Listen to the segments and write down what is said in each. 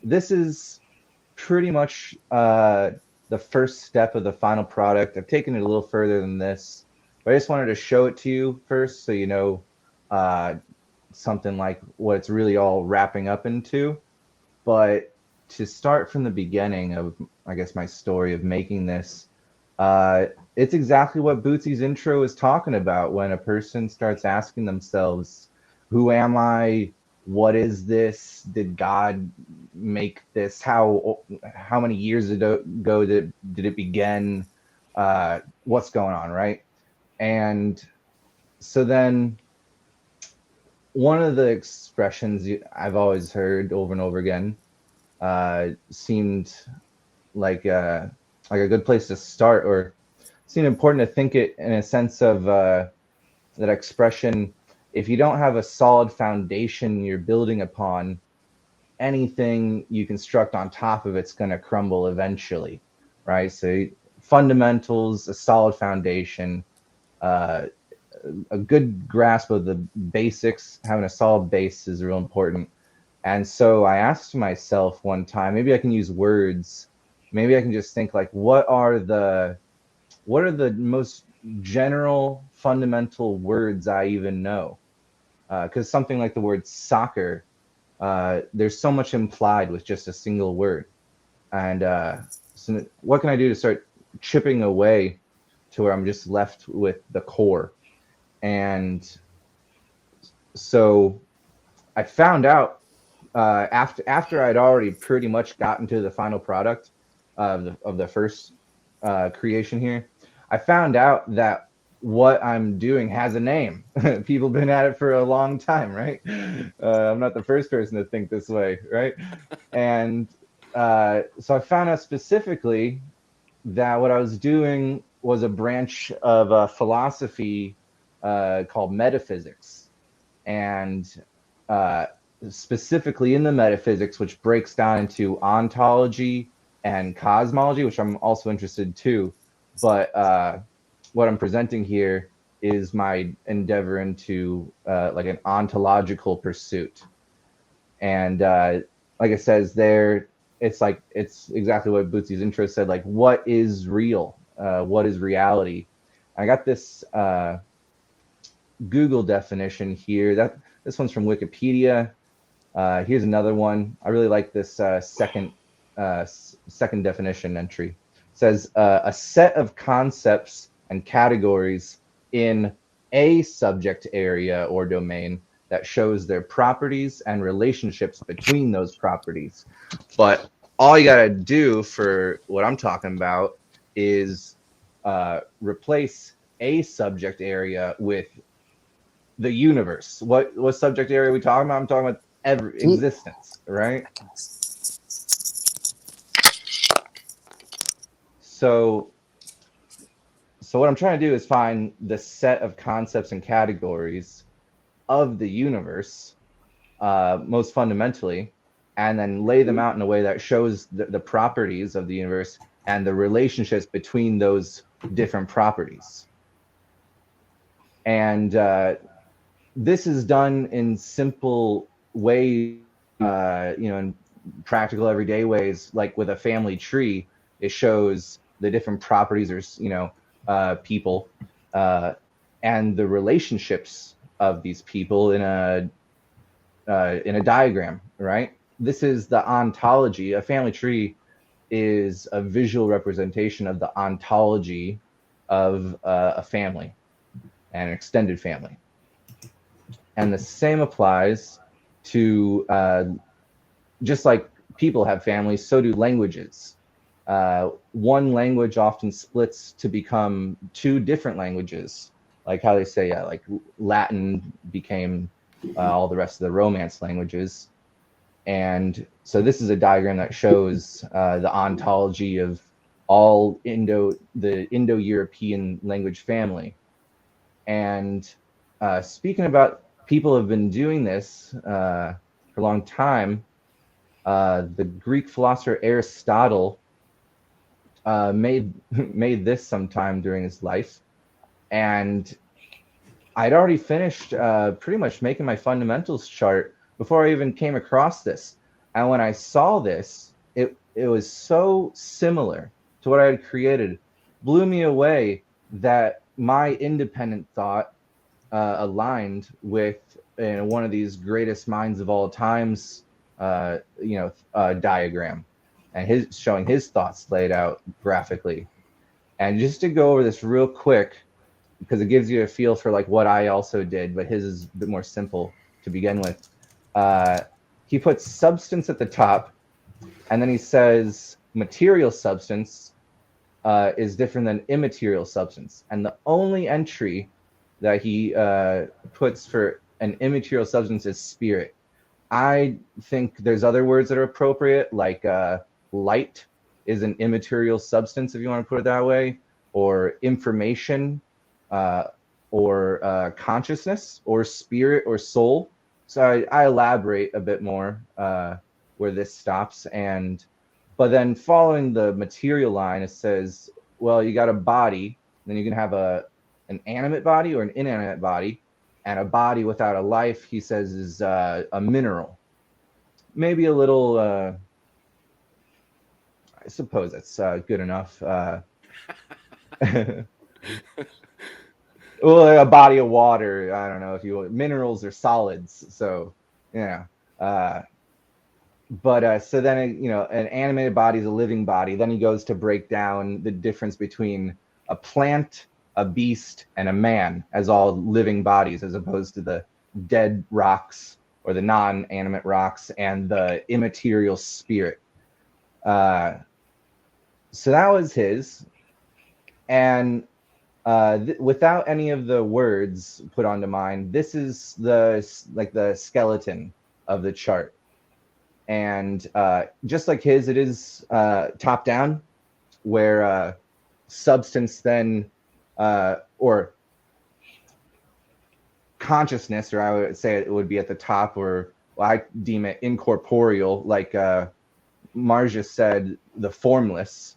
This is pretty much the first step of the final product. I've taken it a little further than this, but I just wanted to show it to you first so you know uh, something like what it's really all wrapping up into. But to start from the beginning of, I guess, my story of making this, it's exactly what Bootsy's intro is talking about when a person starts asking themselves, who am I? What is this? Did God make this? How many years ago did it begin? What's going on, right? And so then one of the expressions I've always heard over and over again seemed like a good place to start, or seemed important to think it in a sense of that expression. If you don't have a solid foundation you're building upon, anything you construct on top of it's going to crumble eventually, right? So fundamentals, a solid foundation, uh, a good grasp of the basics, having a solid base is real important. And so I asked myself one time, maybe I can use words. Maybe I can just think like, what are the most general fundamental words I even know? Because something like the word soccer, there's so much implied with just a single word. And so what can I do to start chipping away to where I'm just left with the core? And so I found out after I'd already pretty much gotten to the final product of the first creation here, I found out that what I'm doing has a name. People have been at it for a long time, right? I'm not the first person to think this way, right? And so I found out specifically that what I was doing was a branch of philosophy called metaphysics. And specifically in the metaphysics, which breaks down into ontology and cosmology, which I'm also interested in too. But what I'm presenting here is my endeavor into like an ontological pursuit. And like it says there, it's exactly what Bootsy's intro said, like, what is real? What is reality? I got this Google definition here. This one's from Wikipedia. Here's another one. I really like this second definition entry. It says a set of concepts and categories in a subject area or domain that shows their properties and relationships between those properties. But all you gotta do for what I'm talking about is replace a subject area with the universe. What subject area are we talking about? I'm talking about every existence, right? So what I'm trying to do is find the set of concepts and categories of the universe, most fundamentally, and then lay them out in a way that shows the properties of the universe and the relationships between those different properties. And this is done in simple ways, in practical everyday ways, like with a family tree. It shows the different properties or people and the relationships of these people in a diagram, right? This is the ontology. A family tree is a visual representation of the ontology of a family, an extended family. And the same applies to just like people have families, so do languages. One language often splits to become two different languages, like how they say, like Latin became all the rest of the Romance languages. And so this is a diagram that shows the ontology of all the Indo-European language family. And speaking about people have been doing this for a long time, the Greek philosopher Aristotle made this sometime during his life, and I'd already finished pretty much making my fundamentals chart before I even came across this. And when I saw this, it was so similar to what I had created, blew me away that my independent thought aligned with one of these greatest minds of all times, diagram, and his showing his thoughts laid out graphically. And just to go over this real quick, because it gives you a feel for like what I also did, but his is a bit more simple to begin with. He puts substance at the top, and then he says material substance is different than immaterial substance. And the only entry that he puts for an immaterial substance is spirit. I think there's other words that are appropriate, like light is an immaterial substance, if you want to put it that way, or information, or consciousness, or spirit, or soul. So I elaborate a bit more where this stops. But then following the material line, it says, well, you got a body, then you can have an animate body or an inanimate body. And a body without a life, he says, is a mineral. Maybe a little, I suppose that's good enough. Well, a body of water, I don't know if you minerals or solids. So, yeah. So then, an animated body is a living body. Then he goes to break down the difference between a plant, a beast, and a man as all living bodies, as opposed to the dead rocks or the non-animate rocks and the immaterial spirit. So that was his. And without any of the words put onto mine, this is the skeleton of the chart. And just like his, it is top down, where substance then, or consciousness, or I would say it would be at the top, or I deem it incorporeal, like Marja said, the formless,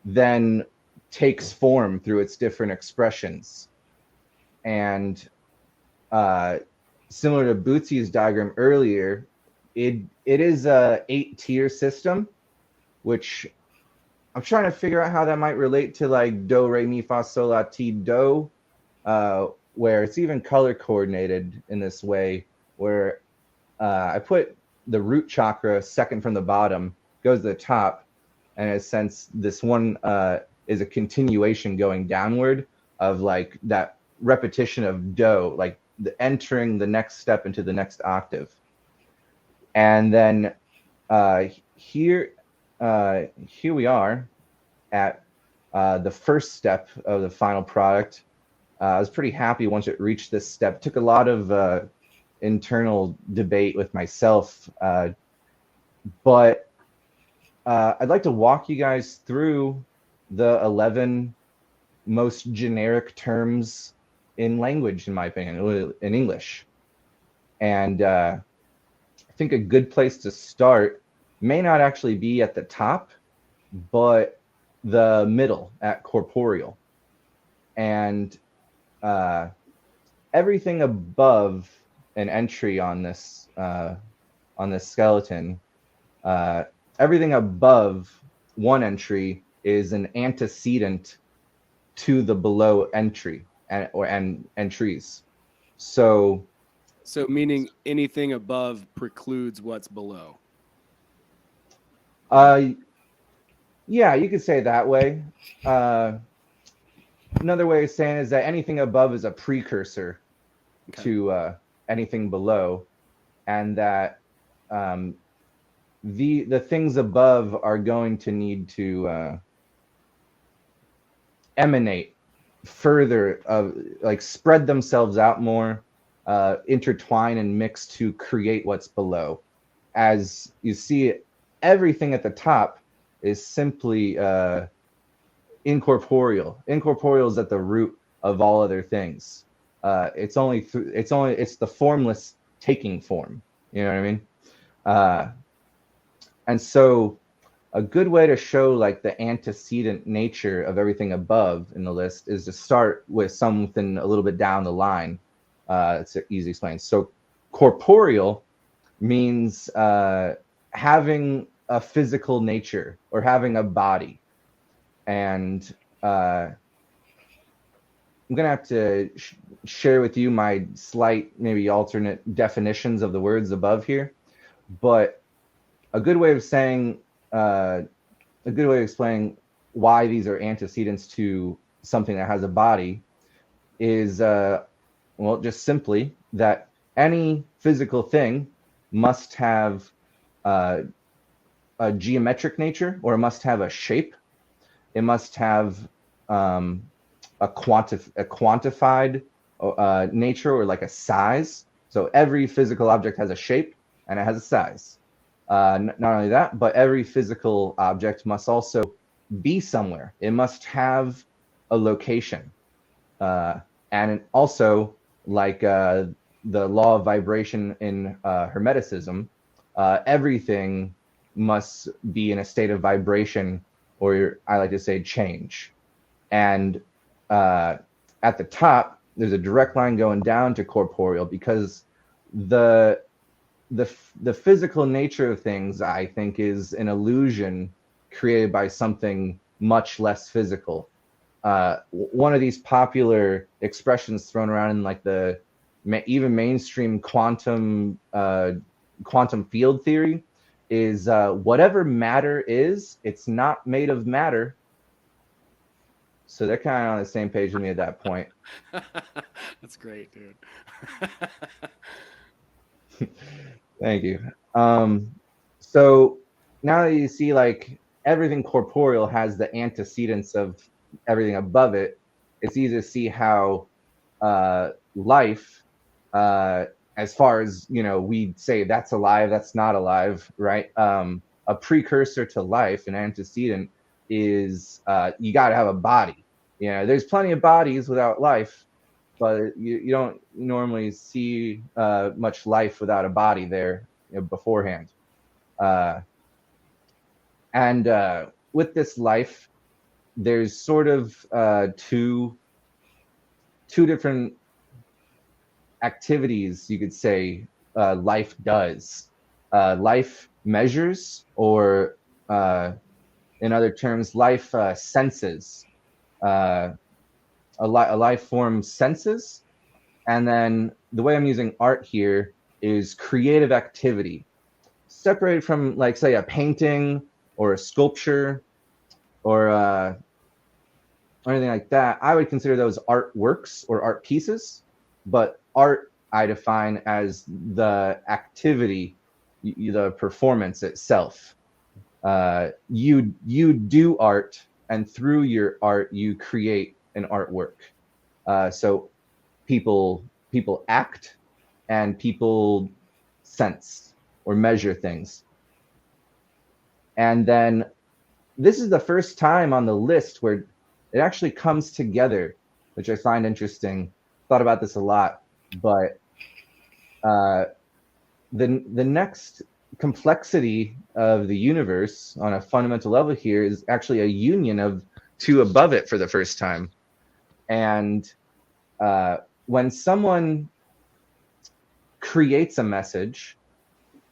then takes form through its different expressions. And similar to Bootsy's diagram earlier, it is a 8-tier system, which I'm trying to figure out how that might relate to like do, re, mi, fa, sol, la, ti, do, where it's even color coordinated in this way, where I put the root chakra second from the bottom, goes to the top, and in a sense, this one is a continuation going downward of like that repetition of do, like entering the next step into the next octave. And then here we are at the first step of the final product. I was pretty happy once it reached this step. It took a lot of internal debate with myself, but I'd like to walk you guys through the 11 most generic terms in language, in my opinion, in English. And I think a good place to start may not actually be at the top, but the middle at corporeal. And everything above an entry on this skeleton, everything above one entry is an antecedent to the below entry and entries. So meaning anything above precludes what's below. Yeah, you could say it that way. Another way of saying it is that anything above is a precursor to anything below, and that the things above are going to need to emanate further, like spread themselves out more, intertwine and mix to create what's below. As you see, everything at the top is simply incorporeal. Incorporeal is at the root of all other things. It's the formless taking form. You know what I mean? And so a good way to show like the antecedent nature of everything above in the list is to start with something a little bit down the line. It's easy to explain. So corporeal means having a physical nature or having a body. And I'm gonna have to share with you my slight, maybe alternate definitions of the words above here. But a good way of saying, a good way of explaining why these are antecedents to something that has a body is, well, just simply that any physical thing must have a geometric nature, or it must have a shape. It must have a quantified nature, or like a size. So every physical object has a shape and it has a size. Not only that, but every physical object must also be somewhere. It must have a location. And also, like the law of vibration in Hermeticism, everything must be in a state of vibration, or I like to say change. And at the top, there's a direct line going down to corporeal, because the physical nature of things, I think, is an illusion created by something much less physical. One of these popular expressions thrown around in like the even mainstream quantum field theory is, whatever matter is, it's not made of matter. So they're kind of on the same page with me at that point. That's great, dude. Thank you. So now that you see, like, everything corporeal has the antecedents of everything above it, it's easy to see how life, as far as, you know, we say that's alive, that's not alive, right? A precursor to life, an antecedent, is you got to have a body. You know, there's plenty of bodies without life, but you don't normally see much life without a body there, you know, beforehand. And with this life, there's sort of two different activities, you could say, life does. Life measures, or in other terms, life senses. A life form senses. And then the way I'm using art here is creative activity, separated from, like, say, a painting or a sculpture or anything like that. I would consider those artworks or art pieces, but art I define as the activity, the performance itself. You do art, and through your art, you create an artwork. So people act, and people sense or measure things. And then this is the first time on the list where it actually comes together, which I find interesting. Thought about this a lot, but the next complexity of the universe on a fundamental level here is actually a union of two above it for the first time. And when someone creates a message,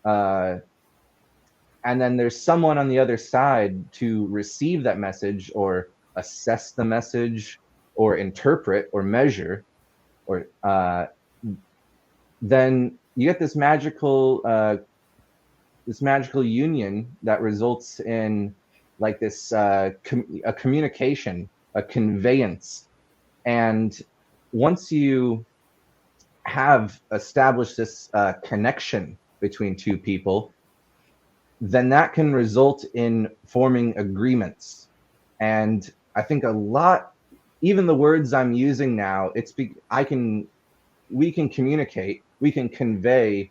and then there's someone on the other side to receive that message, or assess the message, or interpret, or measure, or then you get this magical union that results in, like, this a communication, a conveyance. And once you have established this connection between two people, then that can result in forming agreements. And I think a lot, even the words I'm using now, we can communicate, we can convey,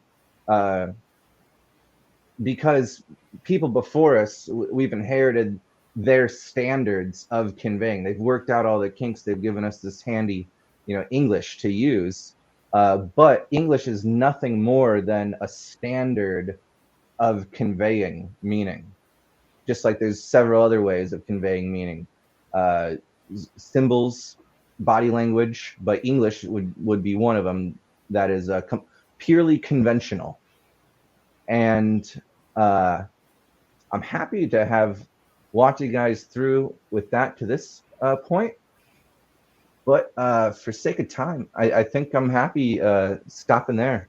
because people before us, we've inherited their standards of conveying. They've worked out all the kinks. They've given us this handy, you know, English to use. But English is nothing more than a standard of conveying meaning. Just like there's several other ways of conveying meaning. Symbols, body language, but English would be one of them that is purely conventional. And I'm happy to have walked you guys through with that to this point. But for sake of time, I think I'm happy stopping there.